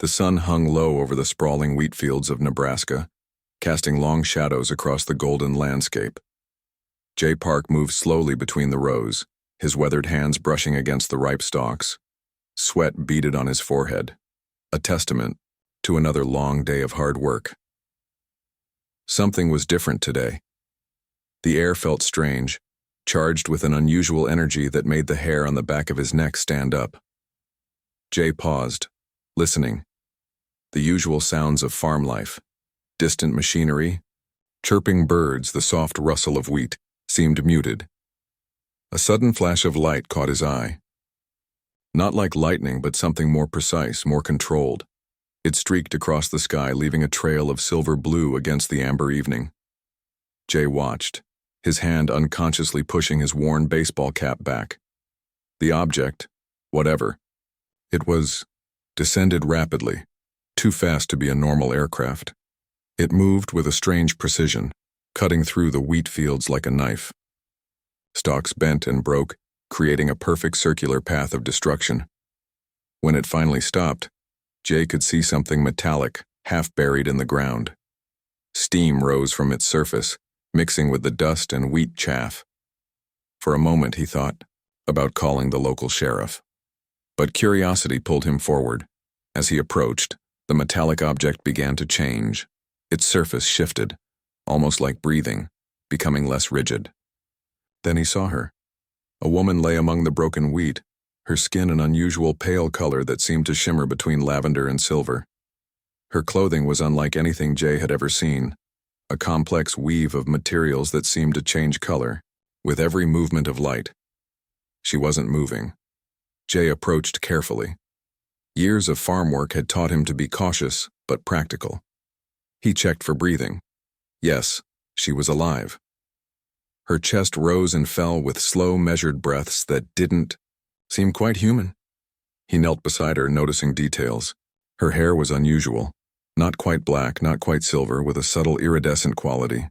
The sun hung low over the sprawling wheat fields of Nebraska, casting long shadows across the golden landscape. Jay Park moved slowly between the rows, his weathered hands brushing against the ripe stalks. Sweat beaded on his forehead, a testament to another long day of hard work. Something was different today. The air felt strange, charged with an unusual energy that made the hair on the back of his neck stand up. Jay paused, listening. The usual sounds of farm life, distant machinery, chirping birds, the soft rustle of wheat, seemed muted. A sudden flash of light caught his eye. Not like lightning, but something more precise, more controlled. It streaked across the sky, leaving a trail of silver blue against the amber evening. Jay watched, his hand unconsciously pushing his worn baseball cap back. The object, whatever it was, descended rapidly, too fast to be a normal aircraft. It moved with a strange precision, cutting through the wheat fields like a knife. Stalks bent and broke, creating a perfect circular path of destruction. When it finally stopped, Jay could see something metallic, half buried in the ground. Steam rose from its surface, mixing with the dust and wheat chaff. For a moment he thought about calling the local sheriff. But curiosity pulled him forward. As he approached, the metallic object began to change. Its surface shifted, almost like breathing, becoming less rigid. Then he saw her. A woman lay among the broken wheat, her skin an unusual pale color that seemed to shimmer between lavender and silver. Her clothing was unlike anything Jay had ever seen, a complex weave of materials that seemed to change color with every movement of light. She wasn't moving. Jay approached carefully. Years of farm work had taught him to be cautious but practical. He checked for breathing. Yes, she was alive. Her chest rose and fell with slow, measured breaths that didn't seem quite human. He knelt beside her, noticing details. Her hair was unusual, not quite black, not quite silver, with a subtle iridescent quality.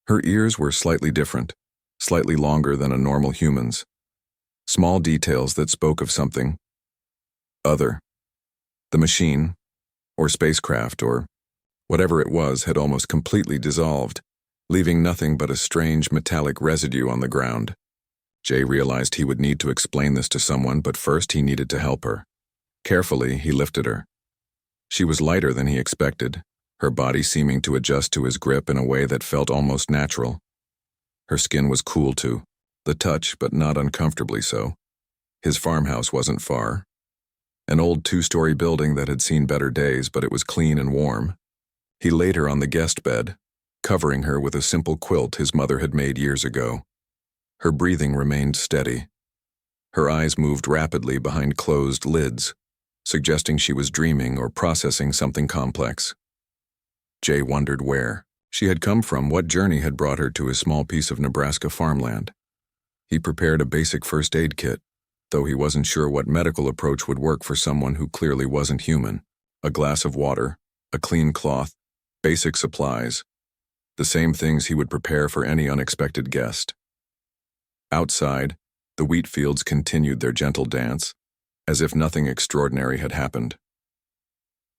Her ears were slightly different, slightly longer than a normal human's. Small details that spoke of something other. The machine, or spacecraft, or whatever it was, had almost completely dissolved, leaving nothing but a strange metallic residue on the ground. Jay realized he would need to explain this to someone, but first he needed to help her. Carefully, he lifted her. She was lighter than he expected, her body seeming to adjust to his grip in a way that felt almost natural. Her skin was cool too, the touch, but not uncomfortably so. His farmhouse wasn't far. An old two-story building that had seen better days, but it was clean and warm. He laid her on the guest bed, covering her with a simple quilt his mother had made years ago. Her breathing remained steady. Her eyes moved rapidly behind closed lids, suggesting she was dreaming or processing something complex. Jay wondered where she had come from, what journey had brought her to his small piece of Nebraska farmland. He prepared a basic first aid kit, though he wasn't sure what medical approach would work for someone who clearly wasn't human. A glass of water, a clean cloth, basic supplies, the same things he would prepare for any unexpected guest. Outside, the wheat fields continued their gentle dance, as if nothing extraordinary had happened.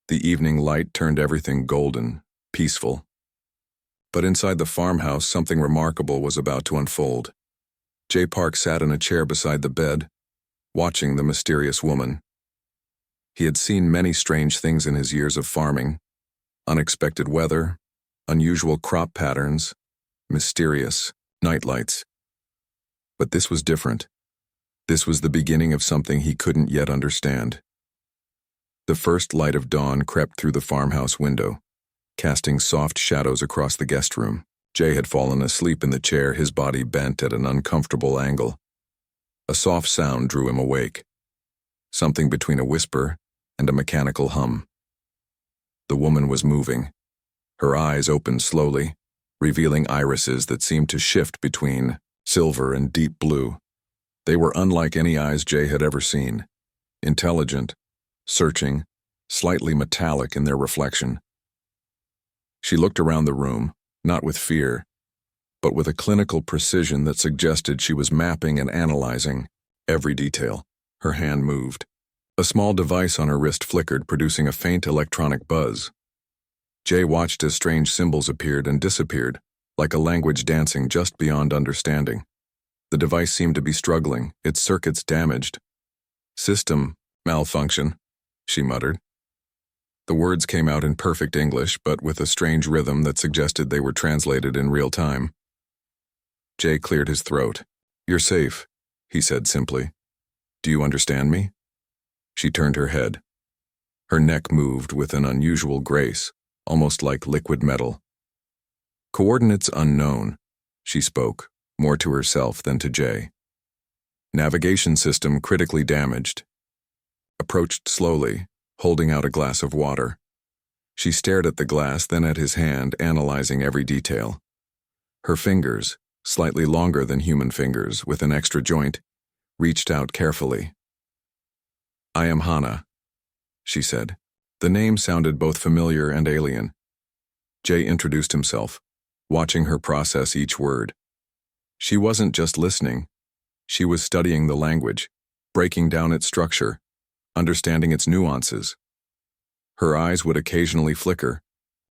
The evening light turned everything golden, peaceful. But inside the farmhouse, something remarkable was about to unfold. Jay Park sat in a chair beside the bed, watching the mysterious woman. He had seen many strange things in his years of farming: unexpected weather, unusual crop patterns, mysterious nightlights. But this was different. This was the beginning of something he couldn't yet understand. The first light of dawn crept through the farmhouse window, casting soft shadows across the guest room. Jay had fallen asleep in the chair, his body bent at an uncomfortable angle. A soft sound drew him awake, something between a whisper and a mechanical hum. The woman was moving. Her eyes opened slowly, revealing irises that seemed to shift between silver and deep blue. They were unlike any eyes Jay had ever seen, intelligent, searching, slightly metallic in their reflection. She looked around the room, not with fear, but with a clinical precision that suggested she was mapping and analyzing every detail. Her hand moved, A small device on her wrist flickered, producing a faint electronic buzz. Jay watched as strange symbols appeared and disappeared, like a language dancing just beyond understanding. The device seemed to be struggling, its circuits damaged. "System malfunction," she muttered. The words came out in perfect English, but with a strange rhythm that suggested they were translated in real time. Jay cleared his throat. "You're safe," he said simply. "Do you understand me?" She turned her head. Her neck moved with an unusual grace, almost like liquid metal. "Coordinates unknown," she spoke, more to herself than to Jay. "Navigation system critically damaged." Approached slowly, holding out a glass of water. She stared at the glass, then at his hand, analyzing every detail. Her fingers, slightly longer than human fingers, with an extra joint, reached out carefully. "I am Hana," she said. The name sounded both familiar and alien. Jay introduced himself, watching her process each word. She wasn't just listening. She was studying the language, breaking down its structure, understanding its nuances. Her eyes would occasionally flicker,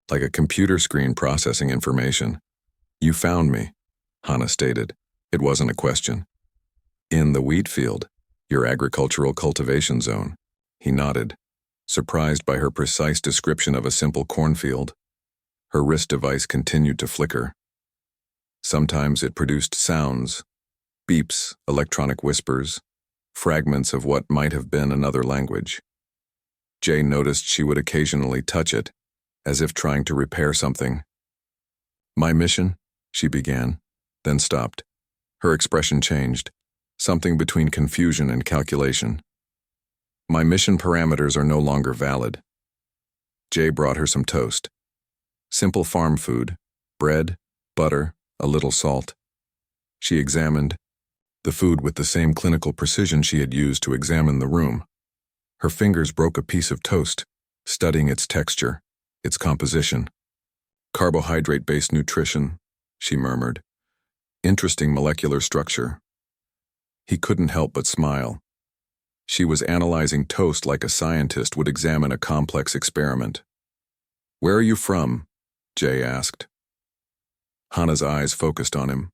like a computer screen processing information. "You found me," Hana stated. It wasn't a question. "In the wheat field, your agricultural cultivation zone." He nodded, surprised by her precise description of a simple cornfield. Her wrist device continued to flicker. Sometimes it produced sounds, beeps, electronic whispers, fragments of what might have been another language. Jay noticed she would occasionally touch it, as if trying to repair something. "My mission," she began, then stopped. Her expression changed, something between confusion and calculation. "My mission parameters are no longer valid." Jay brought her some toast. Simple farm food, bread, butter, a little salt. She examined the food with the same clinical precision she had used to examine the room. Her fingers broke a piece of toast, studying its texture, its composition. "Carbohydrate-based nutrition," she murmured. "Interesting molecular structure." He couldn't help but smile. She was analyzing toast like a scientist would examine a complex experiment. "Where are you from?" Jay asked. Hana's eyes focused on him.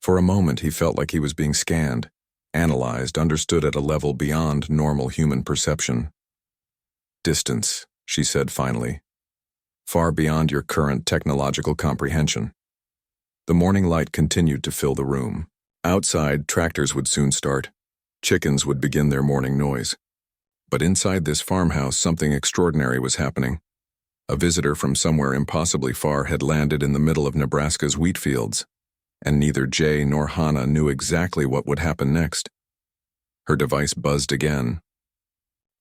For a moment he felt like he was being scanned, analyzed, understood at a level beyond normal human perception. "Distance," she said finally. "Far beyond your current technological comprehension." The morning light continued to fill the room. Outside, tractors would soon start. Chickens would begin their morning noise. But inside this farmhouse, something extraordinary was happening. A visitor from somewhere impossibly far had landed in the middle of Nebraska's wheat fields, and neither Jay nor Hana knew exactly what would happen next. Her device buzzed again.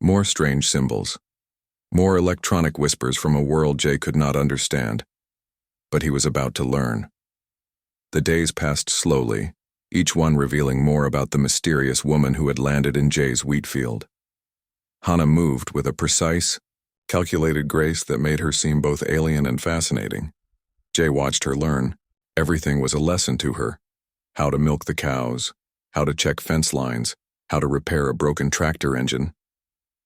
More strange symbols. More electronic whispers from a world Jay could not understand. But he was about to learn. The days passed slowly, each one revealing more about the mysterious woman who had landed in Jay's wheat field. Hana moved with a precise, calculated grace that made her seem both alien and fascinating. Jay watched her learn. Everything was a lesson to her. How to milk the cows, how to check fence lines, how to repair a broken tractor engine.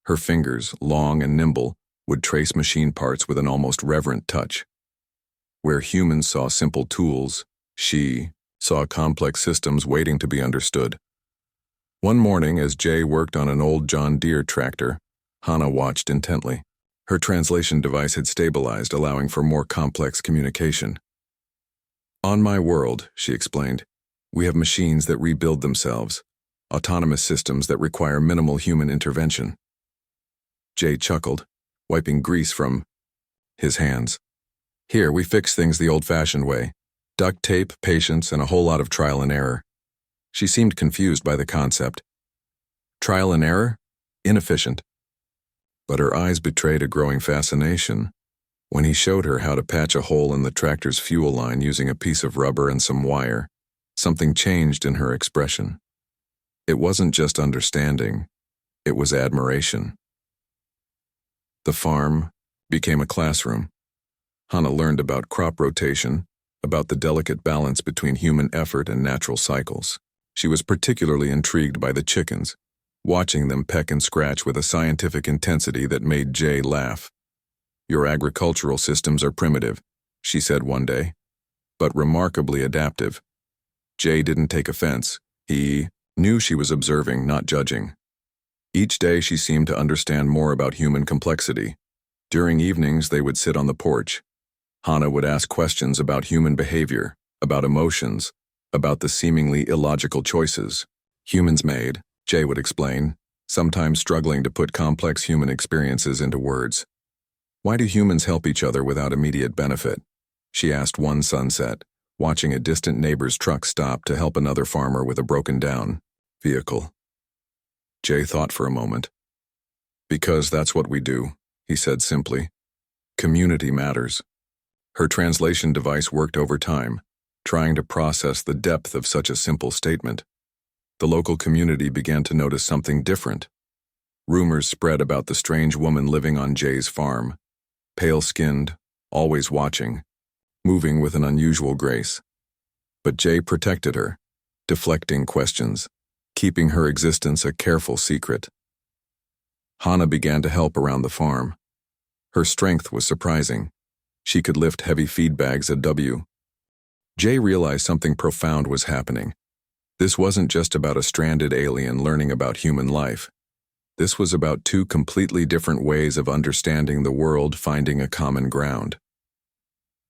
Her fingers, long and nimble, would trace machine parts with an almost reverent touch. Where humans saw simple tools, she saw complex systems waiting to be understood. One morning, as Jay worked on an old John Deere tractor, Hana watched intently. Her translation device had stabilized, allowing for more complex communication. "On my world," she explained, "we have machines that rebuild themselves, autonomous systems that require minimal human intervention." Jay chuckled, wiping grease from his hands. "Here, we fix things the old-fashioned way. Duct tape, patience, and a whole lot of trial and error." She seemed confused by the concept. Trial and error? Inefficient. But her eyes betrayed a growing fascination. When he showed her how to patch a hole in the tractor's fuel line using a piece of rubber and some wire, something changed in her expression. It wasn't just understanding, it was admiration. The farm became a classroom. Hana learned about crop rotation, about the delicate balance between human effort and natural cycles. She was particularly intrigued by the chickens, watching them peck and scratch with a scientific intensity that made Jay laugh. "Your agricultural systems are primitive," she said one day, "but remarkably adaptive." Jay didn't take offense. He knew she was observing, not judging. Each day she seemed to understand more about human complexity. During evenings they would sit on the porch. Hannah would ask questions about human behavior, about emotions, about the seemingly illogical choices humans made, Jay would explain, sometimes struggling to put complex human experiences into words. "Why do humans help each other without immediate benefit?" she asked one sunset, watching a distant neighbor's truck stop to help another farmer with a broken-down vehicle. Jay thought for a moment. "Because that's what we do," he said simply. "Community matters." Her translation device worked overtime, trying to process the depth of such a simple statement. The local community began to notice something different. Rumors spread about the strange woman living on Jay's farm, pale-skinned, always watching, moving with an unusual grace. But Jay protected her, deflecting questions, keeping her existence a careful secret. Hannah began to help around the farm. Her strength was surprising. She could lift heavy feed bags at W. Jay realized something profound was happening. This wasn't just about a stranded alien learning about human life. This was about two completely different ways of understanding the world finding a common ground.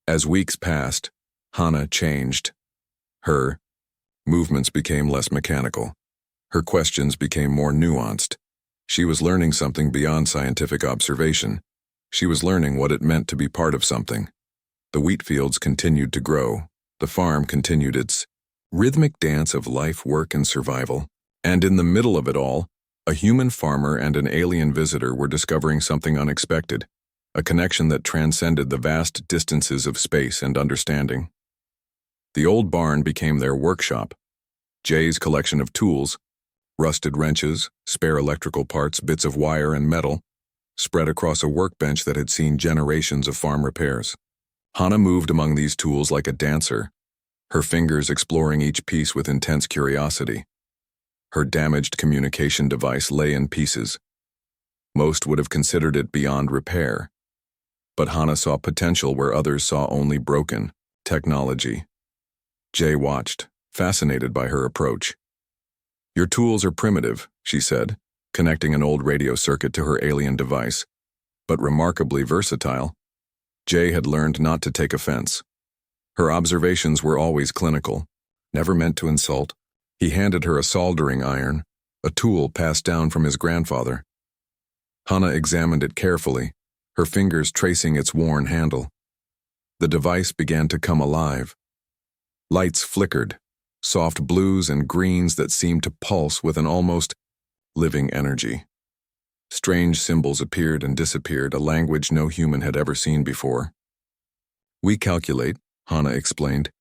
As weeks passed, Hannah changed. Her movements became less mechanical. Her questions became more nuanced. She was learning something beyond scientific observation. She was learning what it meant to be part of something. The wheat fields continued to grow. The farm continued its rhythmic dance of life, work, and survival. And in the middle of it all, a human farmer and an alien visitor were discovering something unexpected, a connection that transcended the vast distances of space and understanding. The old barn became their workshop. Jay's collection of tools, rusted wrenches, spare electrical parts, bits of wire and metal, spread across a workbench that had seen generations of farm repairs. Hannah moved among these tools like a dancer, her fingers exploring each piece with intense curiosity. Her damaged communication device lay in pieces. Most would have considered it beyond repair. But Hannah saw potential where others saw only broken technology. Jay watched, fascinated by her approach. "Your tools are primitive," she said, connecting an old radio circuit to her alien device, "but remarkably versatile." Jay had learned not to take offense. Her observations were always clinical, never meant to insult. He handed her a soldering iron, a tool passed down from his grandfather. Hannah examined it carefully, her fingers tracing its worn handle. The device began to come alive. Lights flickered, soft blues and greens that seemed to pulse with an almost living energy. Strange symbols appeared and disappeared, a language no human had ever seen before. "We calculate," Hannah explained.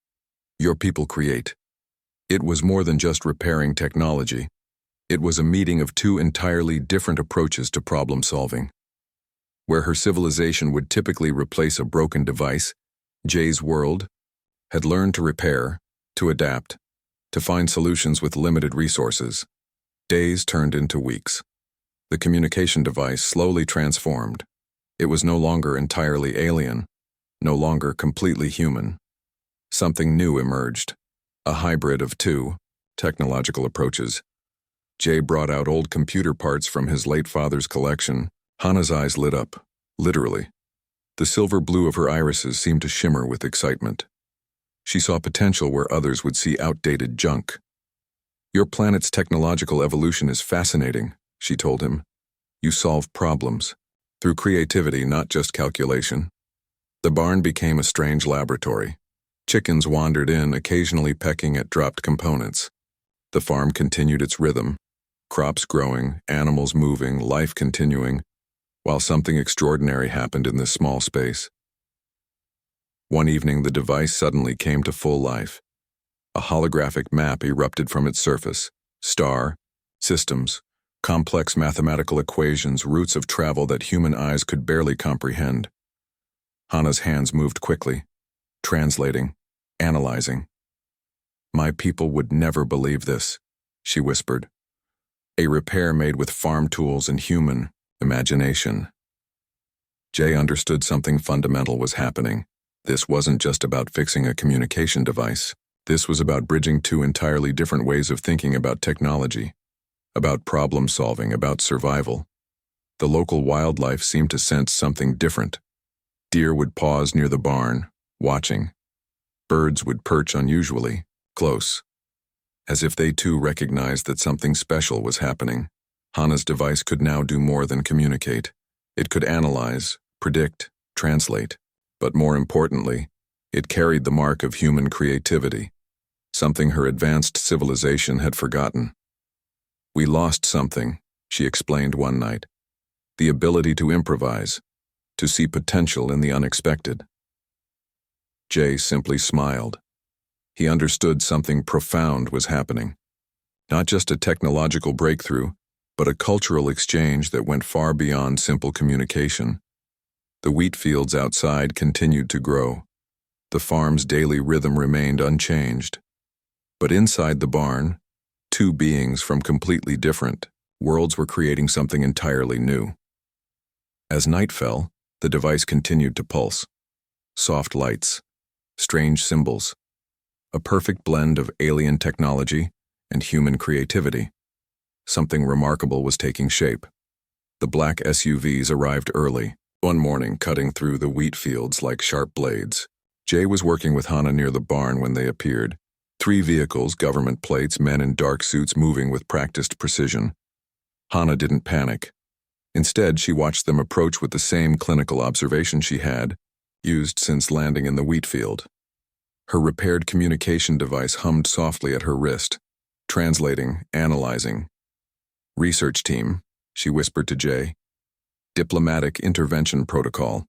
"Your people create." It was more than just repairing technology. It was a meeting of two entirely different approaches to problem solving. Where her civilization would typically replace a broken device, Jay's world had learned to repair, to adapt, to find solutions with limited resources. Days turned into weeks. The communication device slowly transformed. It was no longer entirely alien, no longer completely human. Something new emerged, a hybrid of two technological approaches. Jay brought out old computer parts from his late father's collection. Hannah's eyes lit up, literally. The silver blue of her irises seemed to shimmer with excitement. She saw potential where others would see outdated junk. "Your planet's technological evolution is fascinating," she told him. "You solve problems, through creativity, not just calculation." The barn became a strange laboratory. Chickens wandered in, occasionally pecking at dropped components. The farm continued its rhythm, crops growing, animals moving, life continuing, while something extraordinary happened in this small space. One evening, the device suddenly came to full life. A holographic map erupted from its surface. Star, systems, complex mathematical equations, routes of travel that human eyes could barely comprehend. Hannah's hands moved quickly, translating, analyzing. "My people would never believe this," she whispered. A repair made with farm tools and human imagination. Jay understood something fundamental was happening. This wasn't just about fixing a communication device. This was about bridging two entirely different ways of thinking about technology, about problem solving, about survival. The local wildlife seemed to sense something different. Deer would pause near the barn, watching. Birds would perch unusually close, as if they too recognized that something special was happening. Hana's device could now do more than communicate. It could analyze, predict, translate, but more importantly, it carried the mark of human creativity, something her advanced civilization had forgotten. "We lost something," she explained one night. "The ability to improvise, to see potential in the unexpected." Jay simply smiled. He understood something profound was happening. Not just a technological breakthrough, but a cultural exchange that went far beyond simple communication. The wheat fields outside continued to grow. The farm's daily rhythm remained unchanged. But inside the barn, two beings from completely different worlds were creating something entirely new. As night fell, the device continued to pulse. Soft lights, strange symbols, a perfect blend of alien technology and human creativity. Something remarkable was taking shape. The black SUVs arrived early, one morning cutting through the wheat fields like sharp blades. Jay was working with Hana near the barn when they appeared. 3 vehicles, government plates, men in dark suits moving with practiced precision. Hana didn't panic. Instead, she watched them approach with the same clinical observation she had used since landing in the wheat field. Her repaired communication device hummed softly at her wrist, translating, analyzing. "Research team," she whispered to Jay. "Diplomatic intervention protocol."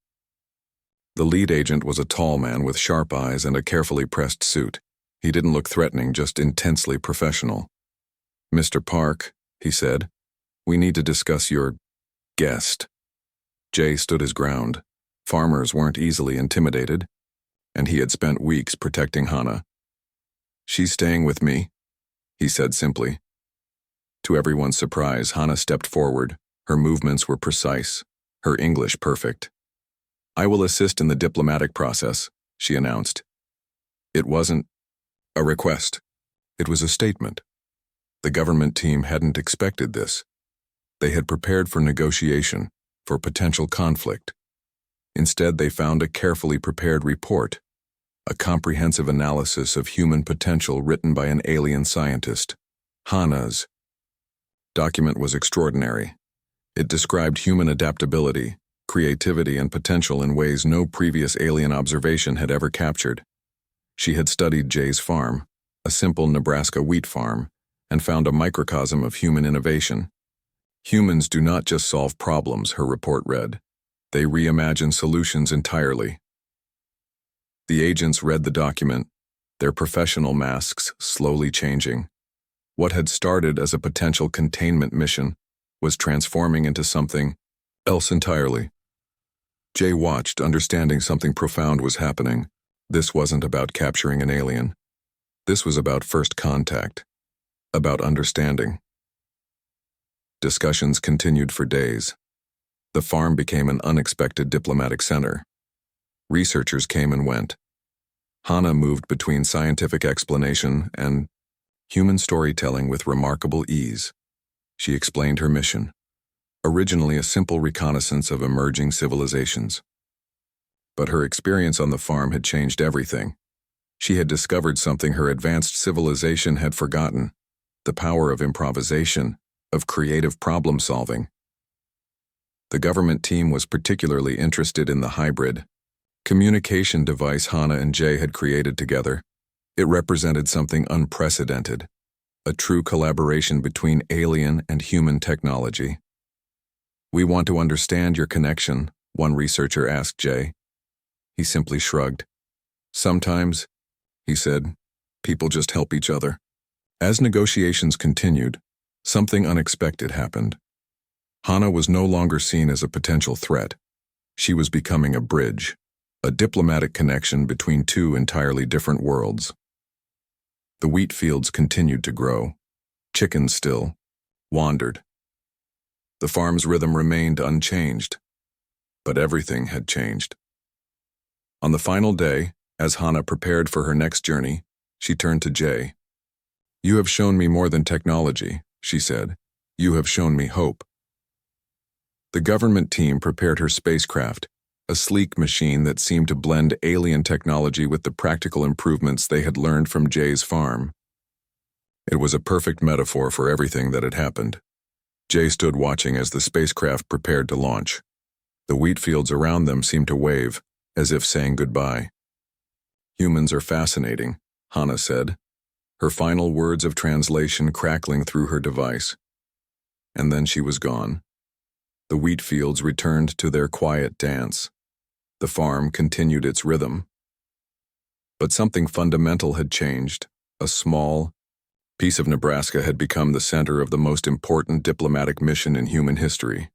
The lead agent was a tall man with sharp eyes and a carefully pressed suit. He didn't look threatening, just intensely professional. "Mr. Park," he said, "we need to discuss your guest." Jay stood his ground. Farmers weren't easily intimidated, and he had spent weeks protecting Hana. "She's staying with me," he said simply. To everyone's surprise, Hana stepped forward. Her movements were precise, her English perfect. "I will assist in the diplomatic process," she announced. It wasn't a request. It was a statement. The government team hadn't expected this. They had prepared for negotiation, for potential conflict. Instead, they found a carefully prepared report, a comprehensive analysis of human potential written by an alien scientist. Hana's document was extraordinary. It described human adaptability, creativity, and potential in ways no previous alien observation had ever captured. She had studied Jay's farm, a simple Nebraska wheat farm, and found a microcosm of human innovation. "Humans do not just solve problems," her report read. "They reimagine solutions entirely." The agents read the document, their professional masks slowly changing. What had started as a potential containment mission was transforming into something else entirely. Jay watched, understanding something profound was happening. This wasn't about capturing an alien. This was about first contact, about understanding. Discussions continued for days. The farm became an unexpected diplomatic center. Researchers came and went. Hana moved between scientific explanation and human storytelling with remarkable ease. She explained her mission, originally a simple reconnaissance of emerging civilizations. But her experience on the farm had changed everything. She had discovered something her advanced civilization had forgotten: the power of improvisation, of creative problem solving. The government team was particularly interested in the hybrid communication device Hana and Jay had created together. It represented something unprecedented, a true collaboration between alien and human technology. "We want to understand your connection," one researcher asked Jay. He simply shrugged. "Sometimes," he said, "people just help each other." As negotiations continued, something unexpected happened. Hana was no longer seen as a potential threat. She was becoming a bridge, a diplomatic connection between two entirely different worlds. The wheat fields continued to grow. Chickens still, wandered. The farm's rhythm remained unchanged, but everything had changed. On the final day, as Hannah prepared for her next journey, she turned to Jay. "You have shown me more than technology," she said. "You have shown me hope." The government team prepared her spacecraft, a sleek machine that seemed to blend alien technology with the practical improvements they had learned from Jay's farm. It was a perfect metaphor for everything that had happened. Jay stood watching as the spacecraft prepared to launch. The wheat fields around them seemed to wave, as if saying goodbye. "Humans are fascinating," Hannah said, her final words of translation crackling through her device. And then she was gone. The wheat fields returned to their quiet dance. The farm continued its rhythm. But something fundamental had changed. A small piece of Nebraska had become the center of the most important diplomatic mission in human history.